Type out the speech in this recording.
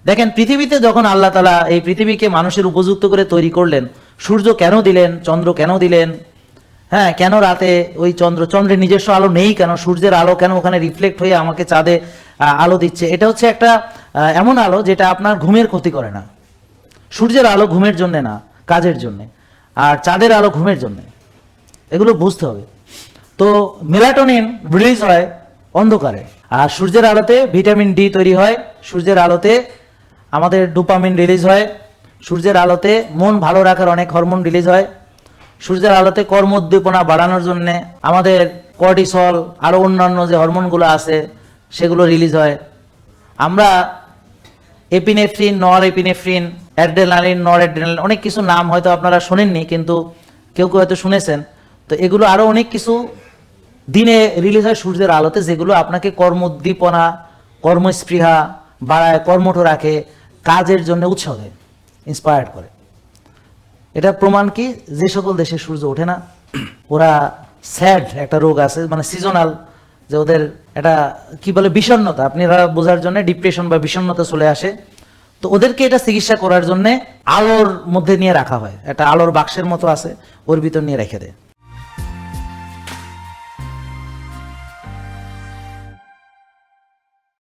দেখেন পৃথিবীতে যখন আল্লাহ তাআলা এই পৃথিবীকে মানুষের উপযুক্ত করে তৈরি করলেন, সূর্য কেন দিলেন, চন্দ্র কেন দিলেন, হ্যাঁ কেন রাতে ওই চন্দ্রের নিজস্ব আলো নেই কেন, সূর্যের আলো কেন ওখানে রিফ্লেক্ট হয়ে আমাকে চাঁদে আলো দিচ্ছে, এটা হচ্ছে একটা এমন আলো যেটা আপনার ঘুমের ক্ষতি করে না। সূর্যের আলো ঘুমের জন্য না, কাজের জন্য, আর চাঁদের আলো ঘুমের জন্য, এগুলো বুঝতে হবে। তো মেলাটোনিন রিলিজ হয় অন্ধকারে, আর সূর্যের আলোতে ভিটামিন ডি তৈরি হয়, সূর্যের আলোতে আমাদের ডোপামিন রিলিজ হয়, সূর্যের আলোতে মন ভালো রাখার অনেক হরমোন রিলিজ হয়, সূর্যের আলোতে কর্ম উদ্দীপনা বাড়ানোর জন্য আমাদের কর্টিসল আরও অন্যান্য যে হরমোনগুলো আছে সেগুলো রিলিজ হয়। আমরা এপিনেফ্রিন, নর এপিনেফ্রিন, অ্যাড্রেনালিন, নর অ্যাড্রেনালিন, অনেক কিছু নাম হয়তো আপনারা শোনেননি, কিন্তু কেউ কেউ হয়তো শুনেছেন। তো এগুলো আরও অনেক কিছু দিনে রিলিজ হয় সূর্যের আলোতে, যেগুলো আপনাকে কর্ম উদ্দীপনা, কর্মস্পৃহা বাড়ায়, কর্মঠ রাখে, কাজের জন্য উৎসাহ দেয়, ইন্সপায়ার্ড করে। এটা প্রমাণ কি, যে সকল দেশে সূর্য ওঠে না ওরা স্যাড একটা রোগ আছে, মানে সিজনাল, যে ওদের এটা কি বলে বিষণ্ণতা, আপনারা বোঝার জন্য ডিপ্রেশন বা বিষণ্ণতা চলে আসে। তো ওদেরকে এটা চিকিৎসা করার জন্য আলোর মধ্যে নিয়ে রাখা হয়, একটা আলোর বাক্সের মতো আছে, ওর ভিতর নিয়ে রেখে দেয়।